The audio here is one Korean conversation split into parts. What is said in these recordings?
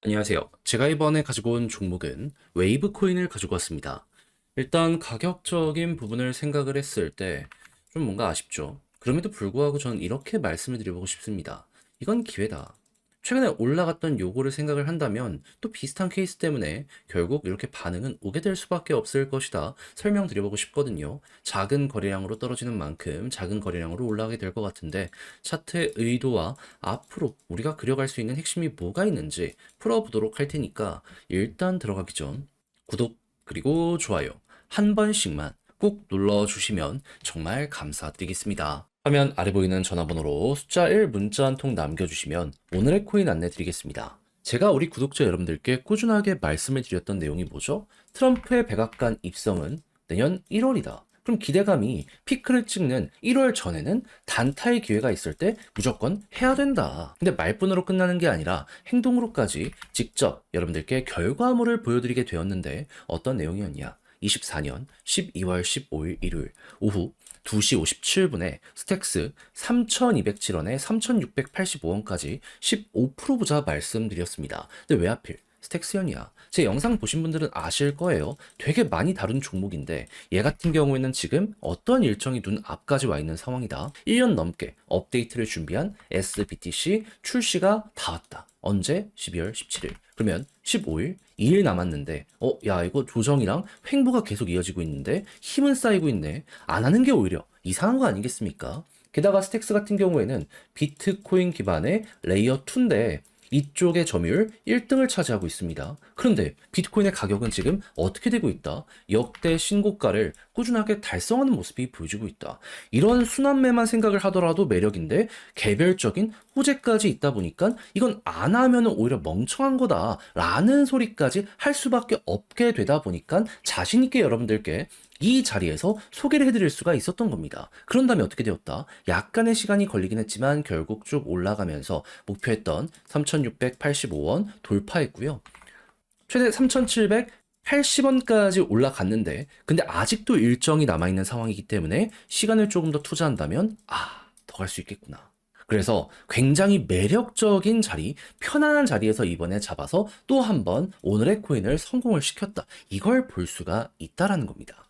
안녕하세요. 제가 이번에 가지고 온 종목은 웨이브 코인을 가지고 왔습니다. 일단 가격적인 부분을 생각을 했을 때 좀 뭔가 아쉽죠. 그럼에도 불구하고 저는 이렇게 말씀을 드려보고 싶습니다. 이건 기회다. 최근에 올라갔던 요거를 생각을 한다면 또 비슷한 케이스 때문에 결국 이렇게 반응은 오게 될 수밖에 없을 것이다. 설명드려보고 싶거든요. 작은 거래량으로 떨어지는 만큼 작은 거래량으로 올라가게 될 것 같은데 차트의 의도와 앞으로 우리가 그려갈 수 있는 핵심이 뭐가 있는지 풀어보도록 할 테니까 일단 들어가기 전 구독 그리고 좋아요 한 번씩만 꼭 눌러주시면 정말 감사드리겠습니다. 화면 아래 보이는 전화번호로 숫자 1 문자 한 통 남겨주시면 오늘의 코인 안내 드리겠습니다. 제가 우리 구독자 여러분들께 꾸준하게 말씀을 드렸던 내용이 뭐죠? 트럼프의 백악관 입성은 내년 1월이다. 그럼 기대감이 피크를 찍는 1월 전에는 단타의 기회가 있을 때 무조건 해야 된다. 근데 말뿐으로 끝나는 게 아니라 행동으로까지 직접 여러분들께 결과물을 보여드리게 되었는데 어떤 내용이었냐? 24년 12월 15일 일요일 오후 2시 57분에 스택스 3,207원에 3,685원까지 15% 보자 말씀드렸습니다. 근데 왜 하필 스택스연이야? 제 영상 보신 분들은 아실 거예요. 되게 많이 다룬 종목인데 얘 같은 경우에는 지금 어떤 일정이 눈 앞까지 와 있는 상황이다. 1년 넘게 업데이트를 준비한 SBTC 출시가 다 왔다. 언제? 12월 17일. 그러면 15일, 2일 남았는데, 야, 이거 조정이랑 횡보가 계속 이어지고 있는데, 힘은 쌓이고 있네. 안 하는 게 오히려 이상한 거 아니겠습니까? 게다가 스택스 같은 경우에는 비트코인 기반의 레이어 2인데, 이쪽의 점유율 1등을 차지하고 있습니다. 그런데 비트코인의 가격은 지금 어떻게 되고 있다? 역대 신고가를 꾸준하게 달성하는 모습이 보여지고 있다. 이런 순환매만 생각을 하더라도 매력인데 개별적인 호재까지 있다 보니까 이건 안 하면 오히려 멍청한 거다라는 소리까지 할 수밖에 없게 되다 보니까 자신 있게 여러분들께 이 자리에서 소개를 해드릴 수가 있었던 겁니다. 그런 다음에 어떻게 되었다? 약간의 시간이 걸리긴 했지만 결국 쭉 올라가면서 목표했던 3,685원 돌파했고요. 최대 3,780원까지 올라갔는데 근데 아직도 일정이 남아있는 상황이기 때문에 시간을 조금 더 투자한다면 더 갈 수 있겠구나. 그래서 굉장히 매력적인 자리, 편안한 자리에서 이번에 잡아서 또 한 번 오늘의 코인을 성공을 시켰다. 이걸 볼 수가 있다라는 겁니다.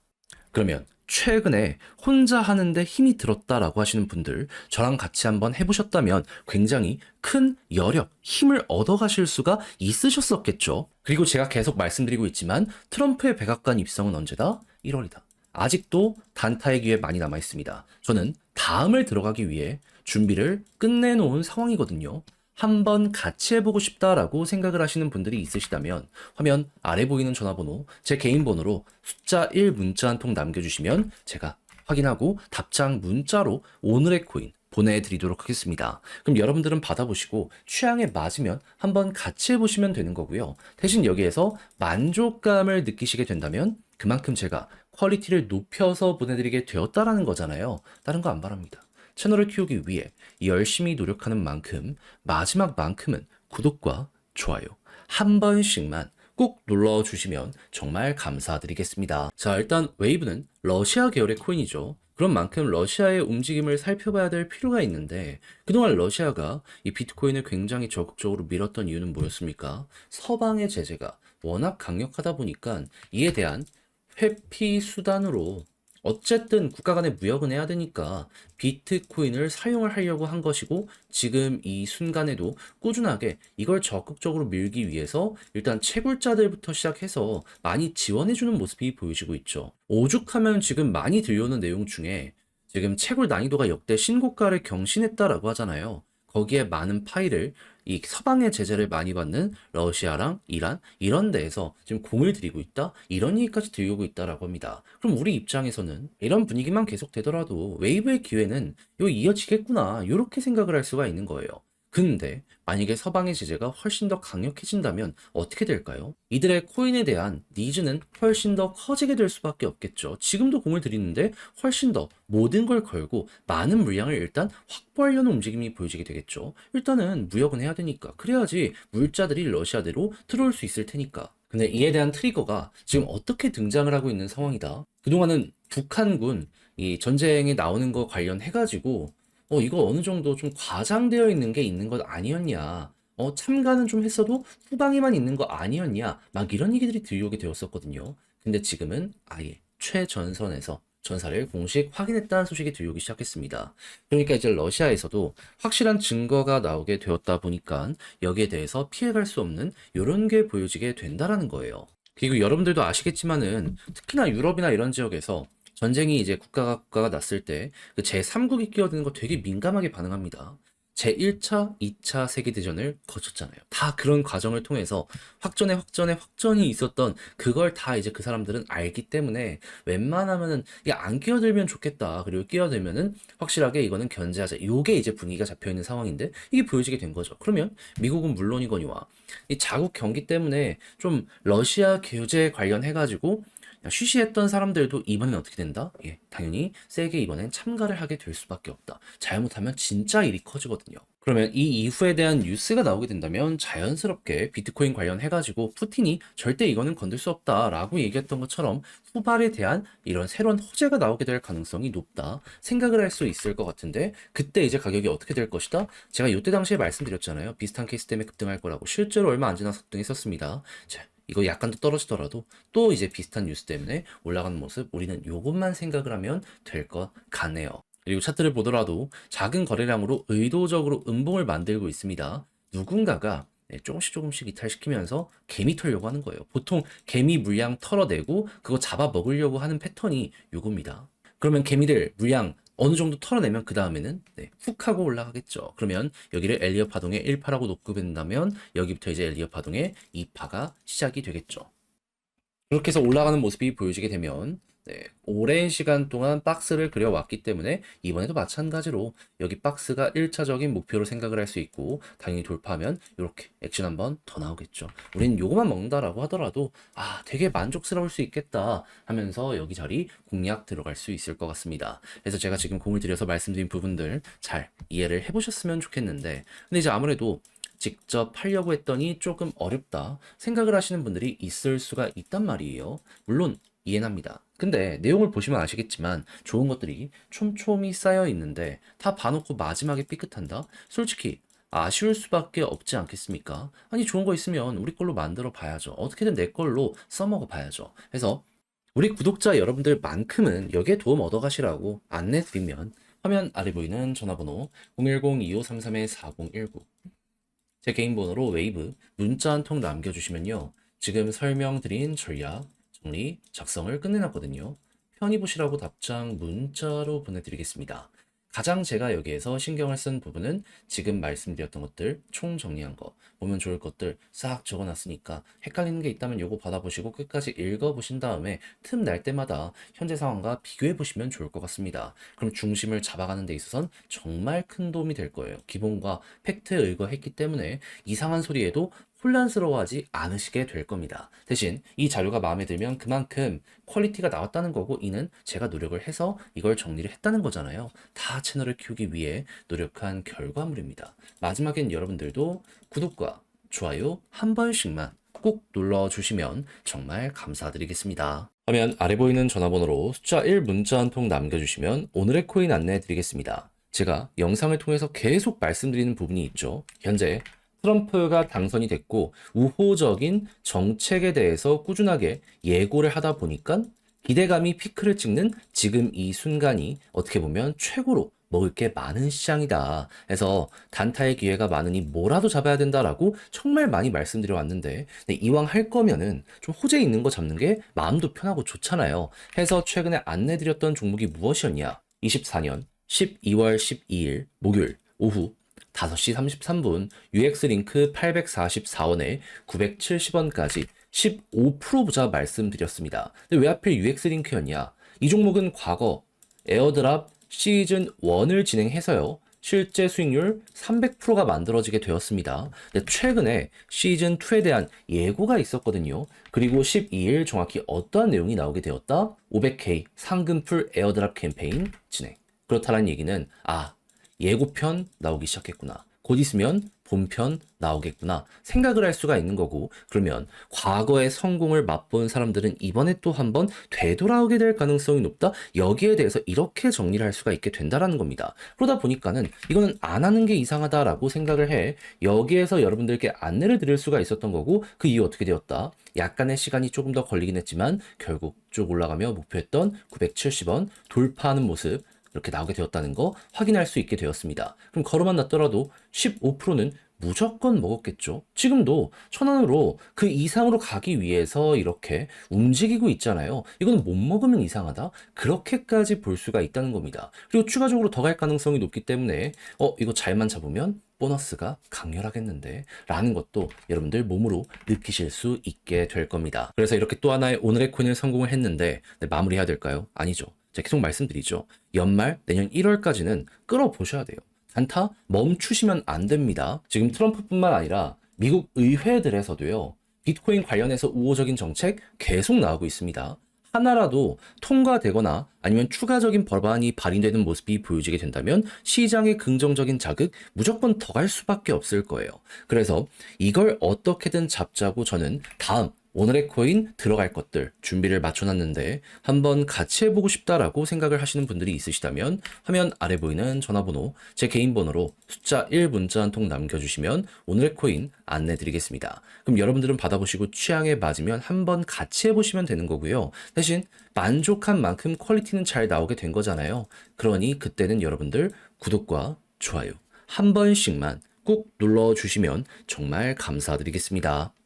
그러면 최근에 혼자 하는데 힘이 들었다라고 하시는 분들 저랑 같이 한번 해보셨다면 굉장히 큰 여력, 힘을 얻어가실 수가 있으셨었겠죠. 그리고 제가 계속 말씀드리고 있지만 트럼프의 백악관 입성은 언제다? 1월이다. 아직도 단타의 기회 많이 남아 있습니다. 저는 다음을 들어가기 위해 준비를 끝내놓은 상황이거든요. 한번 같이 해보고 싶다라고 생각을 하시는 분들이 있으시다면 화면 아래 보이는 전화번호 제 개인 번호로 숫자 1 문자 한 통 남겨주시면 제가 확인하고 답장 문자로 오늘의 코인 보내드리도록 하겠습니다. 그럼 여러분들은 받아보시고 취향에 맞으면 한번 같이 해보시면 되는 거고요. 대신 여기에서 만족감을 느끼시게 된다면 그만큼 제가 퀄리티를 높여서 보내드리게 되었다라는 거잖아요. 다른 거 안 바랍니다. 채널을 키우기 위해 열심히 노력하는 만큼 마지막만큼은 구독과 좋아요 한 번씩만 꼭 눌러주시면 정말 감사드리겠습니다. 자, 일단 웨이브는 러시아 계열의 코인이죠. 그런 만큼 러시아의 움직임을 살펴봐야 될 필요가 있는데 그동안 러시아가 이 비트코인을 굉장히 적극적으로 밀었던 이유는 뭐였습니까? 서방의 제재가 워낙 강력하다 보니까 이에 대한 회피 수단으로 어쨌든 국가 간의 무역은 해야 되니까 비트코인을 사용을 하려고 한 것이고 지금 이 순간에도 꾸준하게 이걸 적극적으로 밀기 위해서 일단 채굴자들부터 시작해서 많이 지원해주는 모습이 보여지고 있죠. 오죽하면 지금 많이 들려오는 내용 중에 지금 채굴 난이도가 역대 신고가를 경신했다라고 하잖아요. 거기에 많은 파일을 이 서방의 제재를 많이 받는 러시아랑 이란 이런 데에서 지금 공을 들이고 있다 이런 얘기까지 들려오고 있다라고 합니다. 그럼 우리 입장에서는 이런 분위기만 계속 되더라도 웨이브의 기회는 요 이어지겠구나 이렇게 생각을 할 수가 있는 거예요. 근데 만약에 서방의 제재가 훨씬 더 강력해진다면 어떻게 될까요? 이들의 코인에 대한 니즈는 훨씬 더 커지게 될 수밖에 없겠죠. 지금도 공을 들이는데 훨씬 더 모든 걸 걸고 많은 물량을 일단 확보하려는 움직임이 보여지게 되겠죠. 일단은 무역은 해야 되니까. 그래야지 물자들이 러시아대로 들어올 수 있을 테니까. 근데 이에 대한 트리거가 지금 어떻게 등장을 하고 있는 상황이다. 그동안은 북한군 이 전쟁에 나오는 거 관련해가지고 이거 어느 정도 좀 과장되어 있는 게 있는 것 아니었냐. 참가는 좀 했어도 후방에만 있는 거 아니었냐? 막 이런 얘기들이 들려오게 되었었거든요. 근데 지금은 아예 최전선에서 전사를 공식 확인했다는 소식이 들려오기 시작했습니다. 그러니까 이제 러시아에서도 확실한 증거가 나오게 되었다 보니까 여기에 대해서 피해갈 수 없는 이런 게 보여지게 된다라는 거예요. 그리고 여러분들도 아시겠지만은 특히나 유럽이나 이런 지역에서 전쟁이 이제 국가가 났을 때 그 제3국이 끼어드는 거 되게 민감하게 반응합니다. 제1차, 2차 세계대전을 거쳤잖아요. 다 그런 과정을 통해서 확전에 확전이 있었던 그걸 다 이제 그 사람들은 알기 때문에 웬만하면은 이게 안 끼어들면 좋겠다. 그리고 끼어들면은 확실하게 이거는 견제하자. 요게 이제 분위기가 잡혀 있는 상황인데 이게 보여지게 된 거죠. 그러면 미국은 물론이거니와 이 자국 경기 때문에 좀 러시아 교제 관련해가지고 쉬쉬했던 사람들도 이번엔 어떻게 된다? 예, 당연히 세게 이번엔 참가를 하게 될 수밖에 없다. 잘못하면 진짜 일이 커지거든요. 그러면 이 이후에 대한 뉴스가 나오게 된다면 자연스럽게 비트코인 관련해가지고 푸틴이 절대 이거는 건들 수 없다라고 얘기했던 것처럼 후발에 대한 이런 새로운 호재가 나오게 될 가능성이 높다 생각을 할 수 있을 것 같은데 그때 이제 가격이 어떻게 될 것이다? 제가 이때 당시에 말씀드렸잖아요. 비슷한 케이스 때문에 급등할 거라고 실제로 얼마 안 지나서 급등했었습니다. 자, 이거 약간 더 떨어지더라도 또 이제 비슷한 뉴스 때문에 올라가는 모습 우리는 요것만 생각을 하면 될 것 같네요. 그리고 차트를 보더라도 작은 거래량으로 의도적으로 음봉을 만들고 있습니다. 누군가가 조금씩 이탈시키면서 개미 털려고 하는 거예요. 보통 개미 물량 털어내고 그거 잡아먹으려고 하는 패턴이 요겁니다. 그러면 개미들 물량 어느 정도 털어내면 그 다음에는 훅 하고 올라가겠죠. 그러면 여기를 엘리엇 파동의 1파라고 놓고 본다면 여기부터 이제 엘리엇 파동의 2파가 시작이 되겠죠. 그렇게 해서 올라가는 모습이 보여지게 되면 오랜 시간 동안 박스를 그려왔기 때문에 이번에도 마찬가지로 여기 박스가 1차적인 목표로 생각을 할 수 있고 당연히 돌파하면 이렇게 액션 한번 더 나오겠죠. 우린 요거만 먹는다라고 하더라도 되게 만족스러울 수 있겠다 하면서 여기 자리 공략 들어갈 수 있을 것 같습니다. 그래서 제가 지금 공을 들여서 말씀드린 부분들 잘 이해를 해보셨으면 좋겠는데 근데 이제 아무래도 직접 하려고 했더니 조금 어렵다 생각을 하시는 분들이 있을 수가 있단 말이에요. 물론 이해는 합니다. 근데 내용을 보시면 아시겠지만 좋은 것들이 촘촘히 쌓여 있는데 다 봐놓고 마지막에 삐끗한다? 솔직히 아쉬울 수밖에 없지 않겠습니까? 아니 좋은 거 있으면 우리 걸로 만들어 봐야죠. 어떻게든 내 걸로 써먹어 봐야죠. 그래서 우리 구독자 여러분들만큼은 여기에 도움 얻어가시라고 안내 드리면 화면 아래 보이는 전화번호 010-2533-4019 제 개인 번호로 웨이브 문자 한 통 남겨주시면요. 지금 설명드린 전략, 정리, 작성을 끝내놨거든요. 편히 보시라고 답장 문자로 보내드리겠습니다. 가장 제가 여기에서 신경을 쓴 부분은 지금 말씀드렸던 것들 총 정리한 거 보면 좋을 것들 싹 적어놨으니까 헷갈리는 게 있다면 요거 받아보시고 끝까지 읽어보신 다음에 틈 날 때마다 현재 상황과 비교해보시면 좋을 것 같습니다. 그럼 중심을 잡아가는 데 있어선 정말 큰 도움이 될 거예요. 기본과 팩트에 의거했기 때문에 이상한 소리에도 혼란스러워하지 않으시게 될 겁니다. 대신 이 자료가 마음에 들면 그만큼 퀄리티가 나왔다는 거고 이는 제가 노력을 해서 이걸 정리를 했다는 거잖아요. 다 채널을 키우기 위해 노력한 결과물입니다. 마지막엔 여러분들도 구독과 좋아요 한 번씩만 꼭 눌러주시면 정말 감사드리겠습니다. 화면 아래 보이는 전화번호로 숫자 1 문자 한 통 남겨주시면 오늘의 코인 안내해 드리겠습니다. 제가 영상을 통해서 계속 말씀드리는 부분이 있죠. 현재 트럼프가 당선이 됐고 우호적인 정책에 대해서 꾸준하게 예고를 하다 보니까 기대감이 피크를 찍는 지금 이 순간이 어떻게 보면 최고로 먹을 게 많은 시장이다. 해서 단타의 기회가 많으니 뭐라도 잡아야 된다라고 정말 많이 말씀드려 왔는데 이왕 할 거면은 좀 호재 있는 거 잡는 게 마음도 편하고 좋잖아요. 해서 최근에 안내드렸던 종목이 무엇이었냐? 24년 12월 12일 목요일 오후 5시 33분 UX링크 844원에 970원까지 15% 부자 말씀드렸습니다. 근데 왜 하필 UX링크였냐? 이 종목은 과거 에어드랍 시즌 1을 진행해서요. 실제 수익률 300%가 만들어지게 되었습니다. 근데 최근에 시즌 2에 대한 예고가 있었거든요. 그리고 12일 정확히 어떠한 내용이 나오게 되었다? 500K 상금풀 에어드랍 캠페인 진행. 그렇다는 얘기는 예고편 나오기 시작했구나. 곧 있으면 본편 나오겠구나 생각을 할 수가 있는 거고, 그러면 과거의 성공을 맛본 사람들은 이번에 또 한번 되돌아오게 될 가능성이 높다. 여기에 대해서 이렇게 정리를 할 수가 있게 된다라는 겁니다. 그러다 보니까는 이거는 안 하는 게 이상하다라고 생각을 해 여기에서 여러분들께 안내를 드릴 수가 있었던 거고, 그 이후 어떻게 되었다? 약간의 시간이 조금 더 걸리긴 했지만 결국 쭉 올라가며 목표했던 970원 돌파하는 모습 이렇게 나오게 되었다는 거 확인할 수 있게 되었습니다. 그럼 걸어만 놨더라도 15%는 무조건 먹었겠죠. 지금도 1,000원으로 그 이상으로 가기 위해서 이렇게 움직이고 있잖아요. 이건 못 먹으면 이상하다. 그렇게까지 볼 수가 있다는 겁니다. 그리고 추가적으로 더 갈 가능성이 높기 때문에 이거 잘만 잡으면 보너스가 강렬하겠는데 라는 것도 여러분들 몸으로 느끼실 수 있게 될 겁니다. 그래서 이렇게 또 하나의 오늘의 코인을 성공을 했는데 마무리해야 될까요? 아니죠. 제가 계속 말씀드리죠. 연말 내년 1월까지는 끌어보셔야 돼요. 단타 멈추시면 안 됩니다. 지금 트럼프뿐만 아니라 미국 의회들에서도요, 비트코인 관련해서 우호적인 정책 계속 나오고 있습니다. 하나라도 통과되거나 아니면 추가적인 법안이 발의되는 모습이 보여지게 된다면 시장의 긍정적인 자극 무조건 더 갈 수밖에 없을 거예요. 그래서 이걸 어떻게든 잡자고 저는 다음 오늘의 코인 들어갈 것들 준비를 맞춰놨는데 한번 같이 해보고 싶다라고 생각을 하시는 분들이 있으시다면 화면 아래 보이는 전화번호 제 개인 번호로 숫자 1 문자 한 통 남겨주시면 오늘의 코인 안내드리겠습니다. 그럼 여러분들은 받아보시고 취향에 맞으면 한번 같이 해보시면 되는 거고요. 대신 만족한 만큼 퀄리티는 잘 나오게 된 거잖아요. 그러니 그때는 여러분들 구독과 좋아요 한 번씩만 꾹 눌러주시면 정말 감사드리겠습니다.